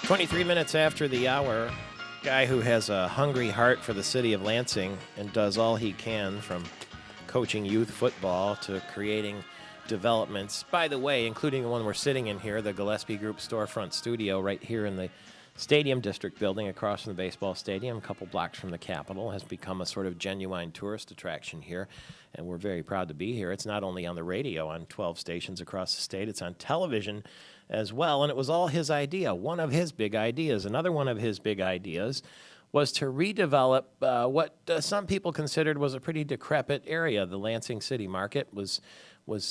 23 minutes after the hour, guy who has a hungry heart for the city of Lansing and does all he can from coaching youth football to creating developments. By the way, including the one we're sitting in here, the Gillespie Group storefront studio right here in the Stadium District building across from the baseball stadium, a couple blocks from the Capitol, has become a sort of genuine tourist attraction here, and we're very proud to be here. It's not only on the radio on 12 stations across the state, it's on television as well, and it was all his idea, one of his big ideas. Another one of his big ideas was to redevelop what some people considered was a pretty decrepit area. The Lansing City Market was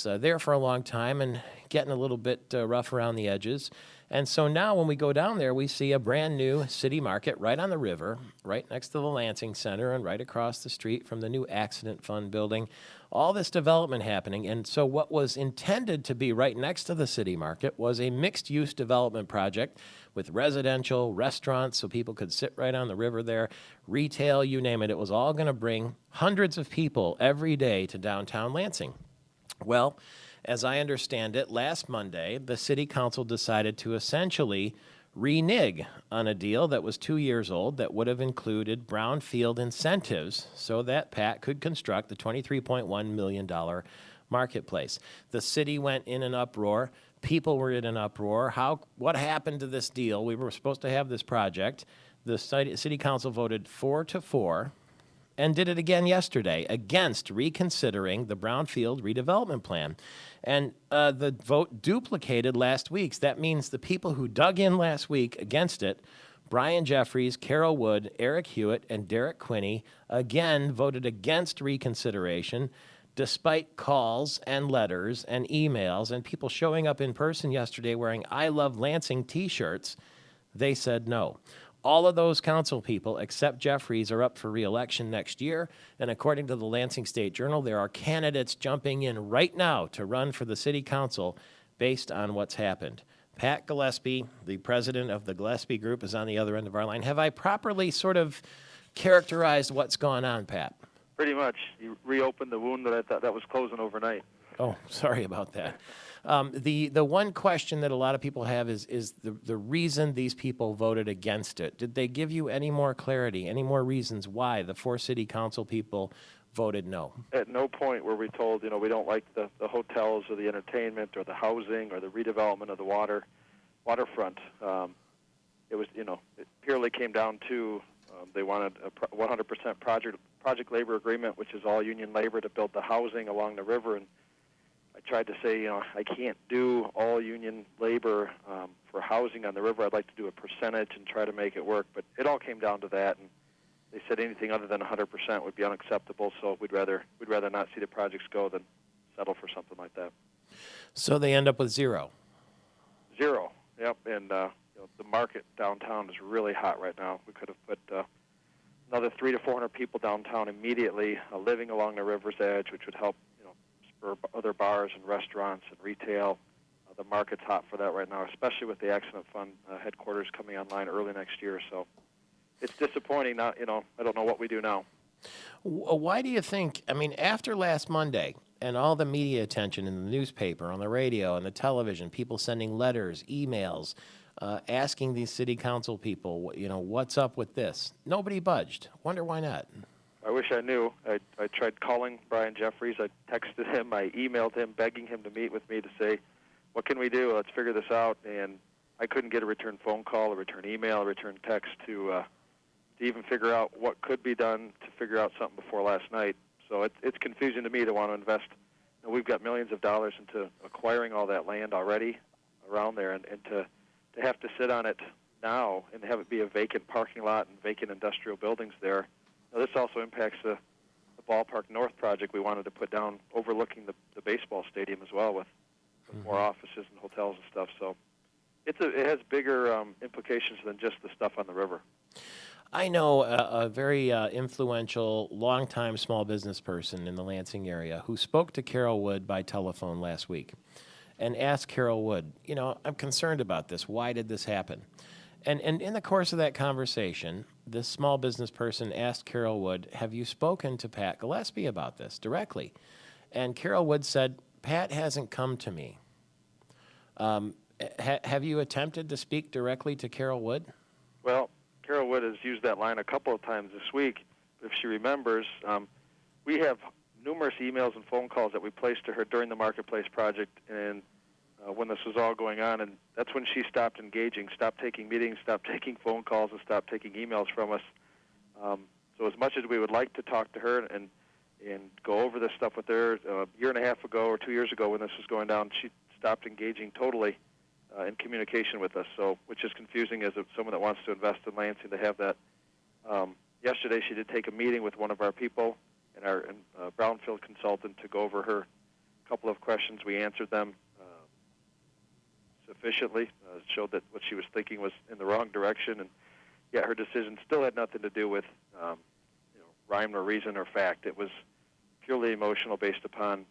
there for a long time and getting a little bit rough around the edges. And so now when we go down there, we see a brand new city market right on the river, right next to the Lansing Center and right across the street from the new Accident Fund building. All this development happening. And so what was intended to be right next to the city market was a mixed-use development project with residential, restaurants, so people could sit right on the river there, retail, you name it. It was all going to bring hundreds of people every day to downtown Lansing. Well, as I understand it, last Monday, the city council decided to essentially renege on a deal that was 2 years old that would have included brownfield incentives so that Pat could construct the $23.1 million marketplace. The city went in an uproar. People were in an uproar. What happened to this deal? We were supposed to have this project. The city council voted 4-4. And did it again yesterday against reconsidering the brownfield redevelopment plan. And the vote duplicated last week's. That means the people who dug in last week against it, Brian Jeffries, Carol Wood, Eric Hewitt, and Derek Quinney, again voted against reconsideration despite calls and letters and emails and people showing up in person yesterday wearing I Love Lansing t-shirts. They said no. All of those council people, except Jeffries, are up for re-election next year. And according to the Lansing State Journal, there are candidates jumping in right now to run for the city council based on what's happened. Pat Gillespie, the president of the Gillespie Group, is on the other end of our line. Have I properly sort of characterized what's gone on, Pat? Pretty much. You reopened the wound that I thought that was closing overnight. Oh, sorry about that. The one question that a lot of people have is the reason these people voted against it. Did they give you any more clarity, any more reasons why the four city council people voted no? At no point were we told, we don't like the hotels or the entertainment or the housing or the redevelopment of the waterfront. It was, it purely came down to they wanted a 100% project labor agreement, which is all union labor to build the housing along the river. And I tried to say, I can't do all union labor for housing on the river. I'd like to do a percentage and try to make it work. But it all came down to that, and they said anything other than 100% would be unacceptable. So we'd rather not see the projects go than settle for something like that. So they end up with zero. Zero. Yep. And the market downtown is really hot right now. We could have put another 300 to 400 people downtown immediately, living along the river's edge, which would help for other bars and restaurants and retail. The market's hot for that right now, especially with the Accident Fund headquarters coming online early next year. So it's disappointing. I don't know what we do now. Why do you think, after last Monday and all the media attention in the newspaper, on the radio, and the television, people sending letters, emails, asking these city council people, what's up with this? Nobody budged. Wonder why not? I wish I knew. I tried calling Brian Jeffries. I texted him. I emailed him, begging him to meet with me to say, what can we do? Let's figure this out. And I couldn't get a return phone call, a return email, a return text to even figure out what could be done to figure out something before last night. So it's confusing to me to want to invest. We've got millions of dollars into acquiring all that land already around there, and to have to sit on it now and have it be a vacant parking lot and vacant industrial buildings there. Now, this also impacts the Ballpark North project we wanted to put down overlooking the baseball stadium as well with more offices and hotels and stuff. So it has bigger implications than just the stuff on the river. I know a very influential, longtime small business person in the Lansing area who spoke to Carol Wood by telephone last week and asked Carol Wood, I'm concerned about this. Why did this happen? And in the course of that conversation, this small business person asked Carol Wood, have you spoken to Pat Gillespie about this directly? And Carol Wood said, Pat hasn't come to me. Have you attempted to speak directly to Carol Wood? Well, Carol Wood has used that line a couple of times this week. If she remembers, we have numerous emails and phone calls that we placed to her during the Marketplace project and when this was all going on, and that's when she stopped engaging, stopped taking meetings, stopped taking phone calls, and stopped taking emails from us. So as much as we would like to talk to her and go over this stuff with her, a year and a half ago or 2 years ago when this was going down, she stopped engaging totally in communication with us, so which is confusing as someone that wants to invest in Lansing to have that. Yesterday she did take a meeting with one of our people and our brownfield consultant to go over her couple of questions. We answered them sufficiently. It showed that what she was thinking was in the wrong direction, and yet her decision still had nothing to do with rhyme or reason or fact. It was purely emotional based upon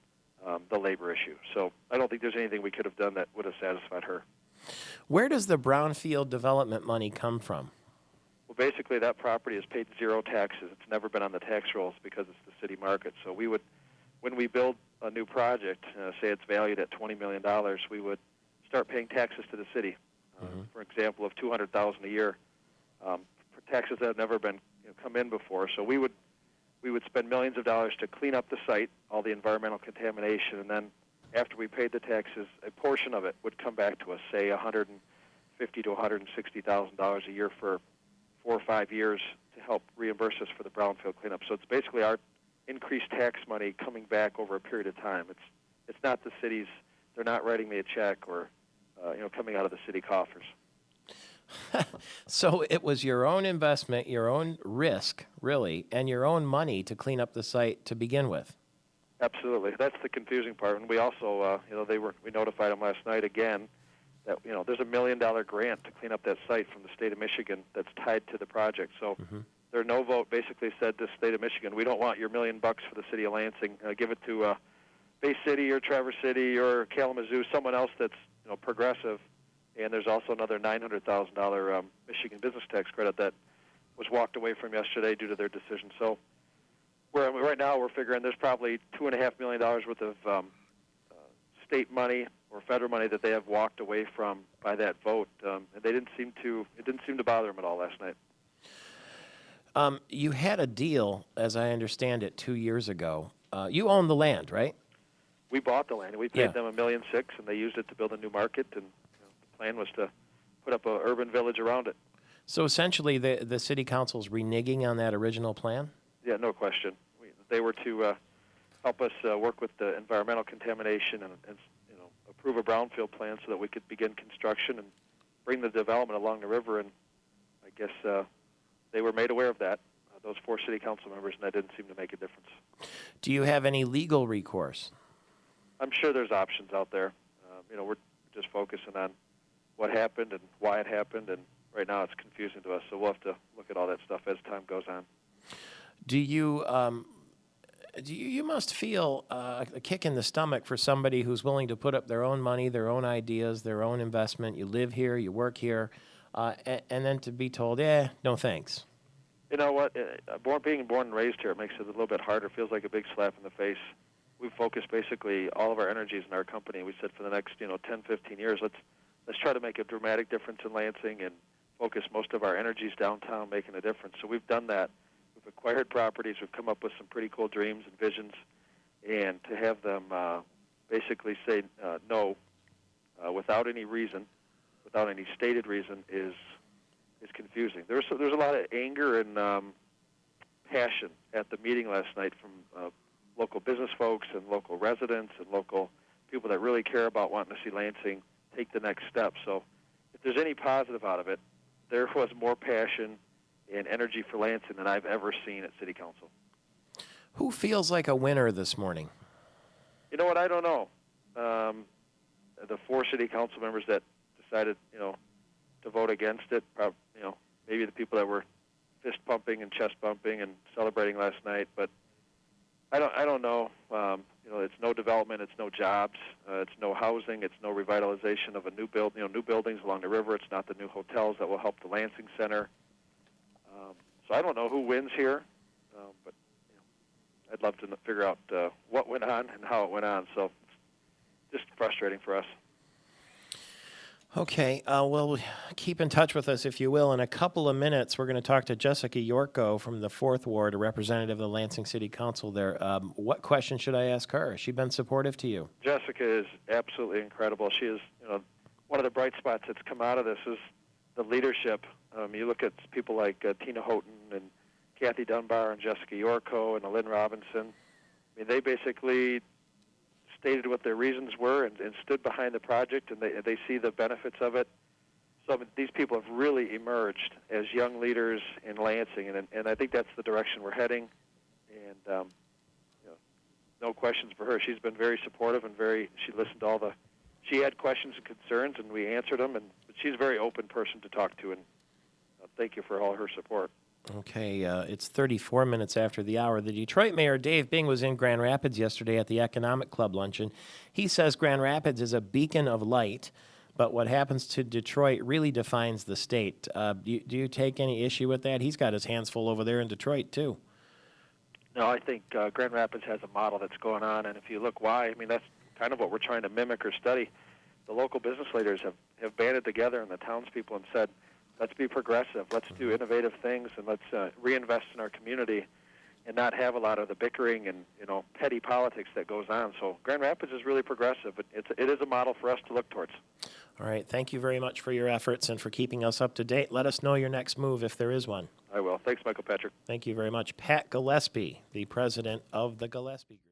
the labor issue. So I don't think there's anything we could have done that would have satisfied her. Where does the brownfield development money come from? Well, basically that property has paid zero taxes. It's never been on the tax rolls because it's the city market. So we would, when we build a new project, say it's valued at $20 million, we would start paying taxes to the city. For example, of $200,000 a year, for taxes that have never been come in before. So we would spend millions of dollars to clean up the site, all the environmental contamination, and then after we paid the taxes, a portion of it would come back to us, say $150,000 to $160,000 a year for 4 or 5 years to help reimburse us for the brownfield cleanup. So it's basically our increased tax money coming back over a period of time. It's not the city's; they're not writing me a check or coming out of the city coffers. So it was your own investment, your own risk, really, and your own money to clean up the site to begin with. Absolutely, that's the confusing part. And we also, we notified them last night again that there's $1 million grant to clean up that site from the state of Michigan that's tied to the project. So their no vote basically said to the state of Michigan, we don't want your $1 million for the city of Lansing. Give it to Bay City or Traverse City or Kalamazoo, someone else that's progressive. And there's also another $900,000 Michigan business tax credit that was walked away from yesterday due to their decision. So right now we're figuring there's probably $2.5 million worth of state money or federal money that they have walked away from by that vote. And it didn't seem to bother them at all last night. You had a deal, as I understand it, 2 years ago. You own the land, right? We bought the land. We paid them $1.6 million, and they used it to build a new market. And the plan was to put up an urban village around it. So essentially, the city council's reneging on that original plan? Yeah, no question. They were to help us work with the environmental contamination and approve a brownfield plan so that we could begin construction and bring the development along the river. And I guess they were made aware of that, those 4 city council members, and that didn't seem to make a difference. Do you have any legal recourse? I'm sure there's options out there. We're just focusing on what happened and why it happened, and right now it's confusing to us, so we'll have to look at all that stuff as time goes on. Do you must feel a kick in the stomach for somebody who's willing to put up their own money, their own ideas, their own investment. You live here, you work here, and then to be told, no thanks. You know what? Being born and raised here, it makes it a little bit harder. It feels like a big slap in the face. We've focused basically all of our energies in our company. We said for the next 10, 15 years, let's try to make a dramatic difference in Lansing and focus most of our energies downtown making a difference. So we've done that. We've acquired properties. We've come up with some pretty cool dreams and visions. And to have them basically say no without any reason, without any stated reason, is confusing. There's a lot of anger and passion at the meeting last night from local business folks and local residents and local people that really care about wanting to see Lansing take the next step. So if there's any positive out of it, there was more passion and energy for Lansing than I've ever seen at City Council. Who feels like a winner this morning? You know what? I don't know. The 4 City Council members that decided, to vote against it, maybe the people that were fist pumping and chest bumping and celebrating last night, but I don't know. It's no development, it's no jobs, it's no housing, it's no revitalization of a new new buildings along the river. It's not the new hotels that will help the Lansing Center. So I don't know who wins here, but I'd love to figure out what went on and how it went on. So it's just frustrating for us. Okay, well, keep in touch with us if you will. In a couple of minutes, we're going to talk to Jessica Yorko from the 4th Ward, a representative of the Lansing City Council there. What question should I ask her? Has she been supportive to you? Jessica is absolutely incredible. She is, one of the bright spots that's come out of this is the leadership. You look at people like Tina Houghton and Kathy Dunbar and Jessica Yorko and Lynn Robinson. I mean, they basically stated what their reasons were and stood behind the project, and they see the benefits of it. So these people have really emerged as young leaders in Lansing, and I think that's the direction we're heading. And no questions for her. She's been very supportive and she listened to she had questions and concerns, and we answered them. But she's a very open person to talk to, and thank you for all her support. Okay, it's 34 minutes after the hour. The Detroit Mayor, Dave Bing, was in Grand Rapids yesterday at the Economic Club luncheon. He says Grand Rapids is a beacon of light, but what happens to Detroit really defines the state. Do you take any issue with that? He's got his hands full over there in Detroit, too. No, I think Grand Rapids has a model that's going on, and if you look why, I mean, that's kind of what we're trying to mimic or study. The local business leaders have banded together, and the townspeople, and said, let's be progressive, let's do innovative things, and let's reinvest in our community and not have a lot of the bickering and petty politics that goes on. So Grand Rapids is really progressive. It is a model for us to look towards. All right. Thank you very much for your efforts and for keeping us up to date. Let us know your next move if there is one. I will. Thanks, Michael Patrick. Thank you very much. Pat Gillespie, the president of the Gillespie Group.